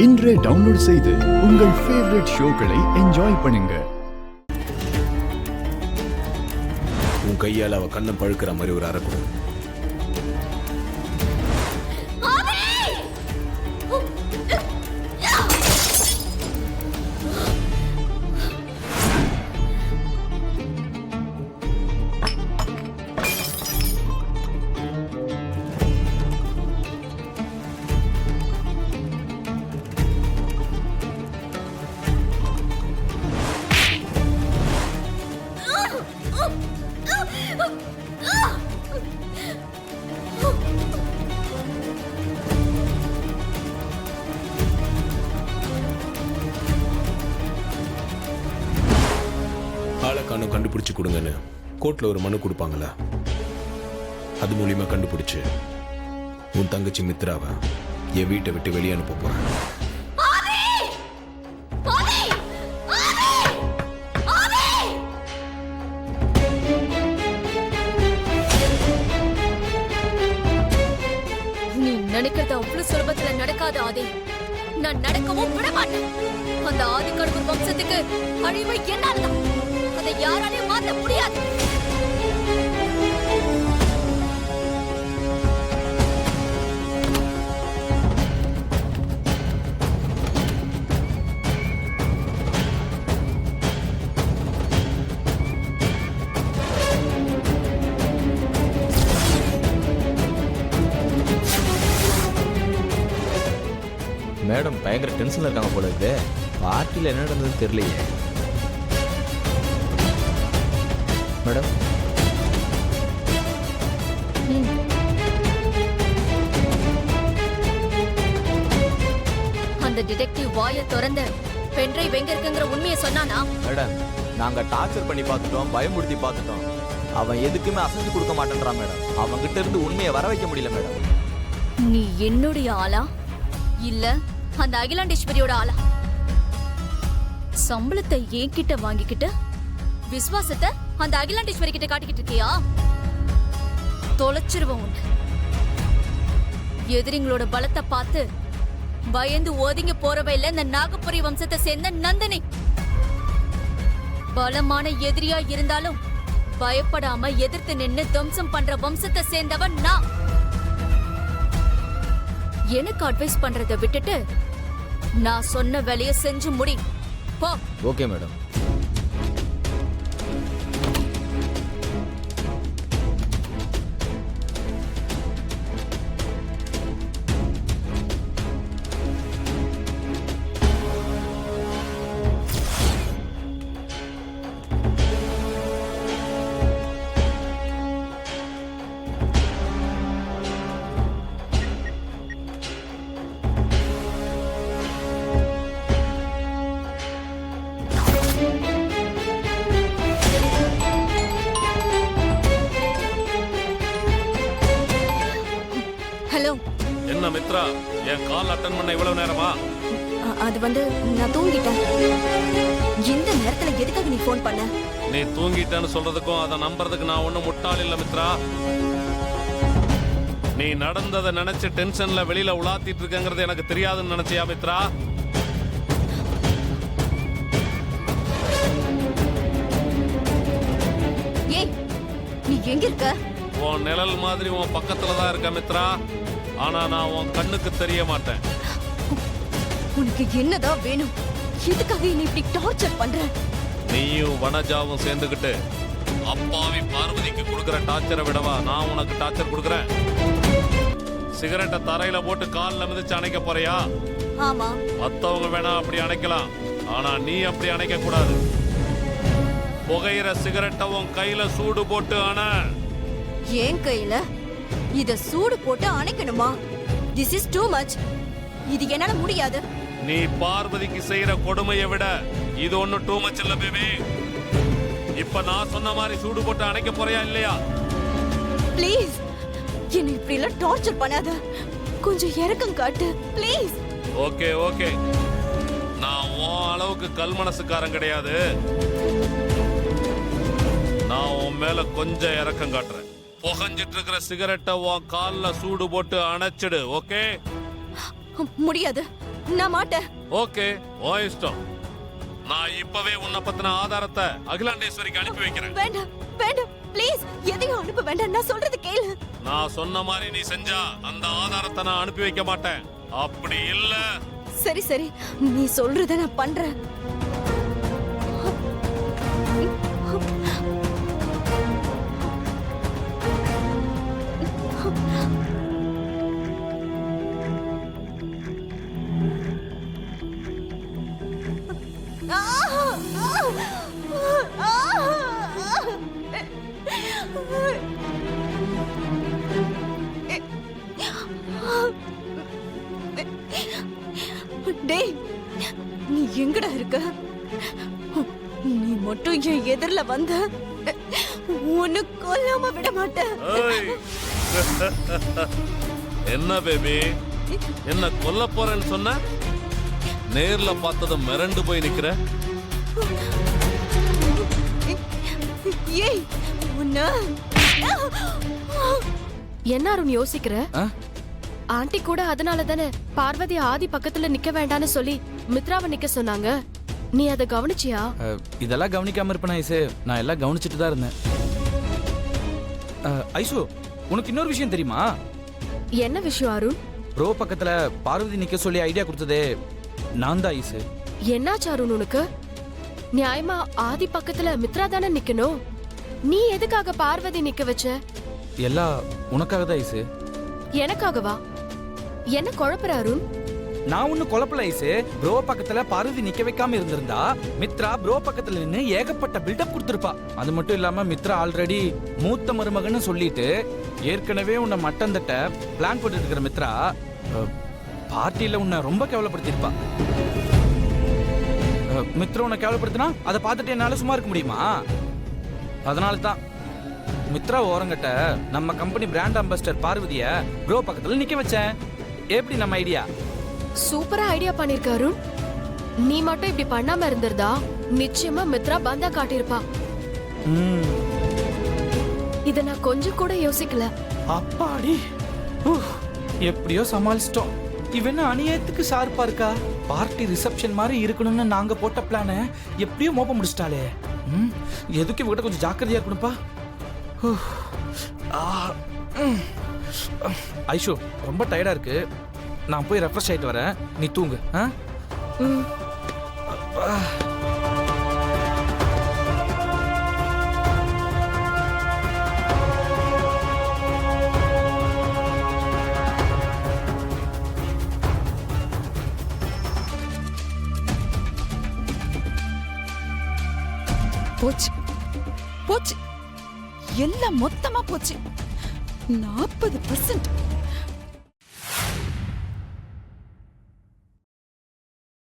இன்றே டவுன்லோட் செய்து உங்கள் ஃபேவரட் ஷோக்களை என்ஜாய் பண்ணுங்க. உன் கையால் அவ கண்ணம் பழுக்கிற மாதிரி ஒரு அரைக்கூட. ஆளக்கானும் கண்டுபிடிச்சு கொடுங்கன்னு கோர்ட்ல ஒரு மனு கொடுப்பாங்களா, அது மூலியமா கண்டுபிடிச்சு உன் தங்கச்சி மித்ராவை என் வீட்டை விட்டு வெளியே அனுப்ப போறேன். நீ நினைக்கிறது அவ்வளவு சுலபத்துல நடக்காத ஆதி. நான் நடக்கவும் விட மாட்டேன். அந்த ஆதி கடவுள் வம்சத்துக்கு அழிவு என்னால்தான். அதை யாராலையும் மாற்ற முடியாது. மேடம் பயங்கர டென்ஷன்ல இருக்காங்க போல இருக்கு. பார்ட்டியில் என்ன நடந்ததுன்னு தெரியலையே. மேடம் அந்த டிடெக்டிவ் வாயை திறந்த பென்ட்ரைவ் எங்க இருக்குங்கிற உண்மையை சொன்னானா? மேடம் நாங்க டார்ச்சர் பண்ணி பார்த்துட்டோம், பயமுறுத்தி பார்த்துட்டோம். அவன் எதுக்குமே அசைஞ்சு கொடுக்க மாட்டேன்றான் மேடம். அவன் கிட்ட இருந்து உண்மையை வர வைக்க முடியல மேடம். நீ என்னுடைய ஆளா இல்ல அந்த அகிலாண்டேஸ்வரியோட ஆளா? சம்பளத்தை என்கிட்ட வாங்கிக்கிட்டு விசுவாசத்தை அந்த அகிலாண்டேஸ்வரி கிட்ட காட்டிக்கிட்டு இருக்கியா? தொலைச்சிருவோம் உன்னை. எதிரிங்களோட பலத்தை பார்த்து பயந்து ஒதுங்கி போறவ இல்ல இந்த நாகபுரி வம்சத்தை சேர்ந்த நந்தினி. பலமான எதிரியா இருந்தாலும் பயப்படாம எதிர்த்து நின்னு துவம்சம் பண்ற வம்சத்தை சேர்ந்தவன் நான். எனக்கு அட்வைஸ் பண்றதை விட்டுட்டு நான் சொன்ன வேலையை செஞ்சு முடி போ. Okay madam. ஹலோ. என்ன மித்ரா, என் கால் அட்டன் பண்ண இவ்வளவு நேரமா? அது நான் தூங்கிட்டேன். இந்த நேரத்துல எதுக்காக நீ போன் பண்ண? நீ தூங்கிட்டேன்னு சொல்றதுக்கும் அதை நம்புறதுக்கு நான் ஒண்ணும் முட்டாள் இல்ல மித்ரா. நீ நடந்ததை நினைச்சு டென்ஷன்ல வெளியில உலாத்திட்டு இருக்கங்கிறது எனக்கு தெரியாதுன்னு நினைச்சியா மித்ரா? ஏய் நீ எங்க இருக்க? உன் நிழல் மாதிரி உன் பக்கத்துல தான் இருக்க மித்ரா. ஆனா நான் உன் கண்ணுக்கு தெரிய மாட்டேன். உனக்கு என்னதான் வேணும்? எதுக்காக நீ இப்படி டார்ச்சர் பண்ற? நீயும் வனஜாவும் சேர்ந்துகிட்டு அப்பாவி பார்வதிக்கு கொடுக்கற டார்ச்சரை விடவா நான் உனக்கு டார்ச்சர் கொடுக்கறேன்? சிகரெட்டை தரையில போட்டு கால்ல மிதிச்சு அணைக்க போறியா? ஆமா. மத்தவங்க வேணா அப்படி அணைக்கலாம், ஆனா நீ அப்படி அணைக்க கூடாது. புகையிற சிகரெட்டை உன் கையில சூடு போட்டு அணை. ஏன் கையில இத சூடு போட்டு அணைக்கணுமா? This is too much. இது என்னால முடியாது. நீ பார்வதிக்கு செய்யற கொடுமையை விட இது ஒண்ணு டூ மச் இல்ல பேபி. இப்ப நான் சொன்ன மாதிரி சூடு போட்டு அணைக்க போறியா இல்லையா? ப்ளீஸ் என்ன இப்படி எல்லாம் டார்ச்சர் பண்ணாத. கொஞ்சம் இரக்கம் காட்டு ப்ளீஸ். ஓகே ஓகே, நான் உன் அளவுக்கு கல் மனசுக்காரன் கிடையாது. நான் உன் மேல கொஞ்சம் இரக்கம் காட்டுறேன். புகஞ்சிட்டு இருக்கிற சிகரெட்டை உன் கால்ல சூடு போட்டு அணைச்சிடு. ஓகே? முடியாது. நான் மாட்டேன். ஓகே, ஓ இஷ்டம். நான் இப்பவே உன்னை பத்தின ஆதாரத்தை அகிலாண்டேஸ்வரிக்கு அனுப்பி வைக்கிறேன். வேண்டாம் வேண்டாம் ப்ளீஸ், எதையும் அனுப்ப வேண்டாம். நான் சொல்றது கேளு. நான் சொன்ன மாதிரி நீ செஞ்சா அந்த ஆதாரத்தை நான் அனுப்பி வைக்க மாட்டேன். அப்படி இல்ல சரி சரி, நீ சொல்றத நான் பண்றேன். டேய், நீ எங்கடா இருக்க? நீ மட்டும் என் எதிரில வந்த உன்னை கொல்லாம விட மாட்டேன். ஏய். என்ன பேபி, என்ன கொல்ல போறேன்னு சொன்ன? நேர்ல பார்த்ததும் மிரண்டு போய் நிக்கிற. ஏய், உன்னை என்ன அருண் யோசிக்கிற? ஆண்டி கூட அதனால தானே பார்வதி ஆதி பக்கத்துல நிக்க வேண்டாம்னு சொல்லி மித்ராவை நிக்க சொன்னாங்க. நீ அதை கவனிச்சியா? இதெல்லாம் கவனிக்காம இருப்பேன் ஐசு. நான் எல்லாம் கவனிச்சுட்டு தான் இருந்தேன். ஐசு, உனக்கு இன்னொரு விஷயம் தெரியுமா? என்ன விஷயம் அருண்? ப்ரோ பக்கத்துல பார்வதி நிக்க சொல்லி ஐடியா கொடுத்ததே நான் தான் ஐசு. என்னாச்சு அருண் உனக்கு? நியாயமா ஆதி பக்கத்துல மித்ரா தானே நிக்கணும். நீ எதுக்காக பார்வதி நிக்க வச்ச? எல்லாம் உனக்காக தான் ஐசு. எனக்காகவா? என்ன குழப்பற அருண்? நான் ஒன்னும் குழப்பல ஐசு. ப்ரோ பக்கத்துல பார்வதி நிக்க வைக்காம இருந்திருந்தா மித்ரா ப்ரோ பக்கத்துல நின்னு ஏகப்பட்ட பில்டப் கொடுத்திருப்பா. அது மட்டும் இல்லாம மித்ரா ஆல்ரெடி மூத்த மருமகன்னு சொல்லிட்டு ஏற்கனவே உன்னை மட்டம் தட்ட பிளான் போட்டு இருக்கிற மித்ரா பார்ட்டியில உன்னை ரொம்ப கேவலப்படுத்திருப்பா. மித்ரா உன்னை கேவலப்படுத்தினா அதை பார்த்துட்டு என்னால சும்மா இருக்க முடியுமா? அதனால தான் மித்ரா ஓரங்கட்ட நம்ம கம்பெனி பிராண்ட் அம்பாசிடர் பார்வதிய ப்ரோ பக்கத்துல நிக்க வச்சேன். எப்படி நம்ம ஐடியா? சூப்பரா ஐடியா பண்ணிருக்க அருண். நீ மட்டும் இப்படி பண்ணாம இருந்திருந்தா நிச்சயமா மித்ரா பந்தா காட்டியிருப்பா. இத நான் கொஞ்சம் கூட யோசிக்கல. அப்பாடி, எப்படியோ சமாளிச்சிட்டோம். இவன் அநியாயத்துக்கு ஷார்ப்பா இருக்கா. பார்ட்டி ரிசப்ஷன் மாதிரி இருக்கணும்னு நாங்க போட்ட பிளான எப்படியோ மோப்ப முடிச்சிட்டாலே. எதுக்கு இவகிட்ட கொஞ்சம் ஜாக்கிரதையா இருக்கணும்ப்பா. ஐஷு, ரொம்ப டயர்டா இருக்கு. நான் போய் ரெஃப்ரெஷ் ஆயிட்டு வரேன். நீ தூங்கு. போச்சு போச்சு, எல்லாம் மொத்தமா போச்சு. 40%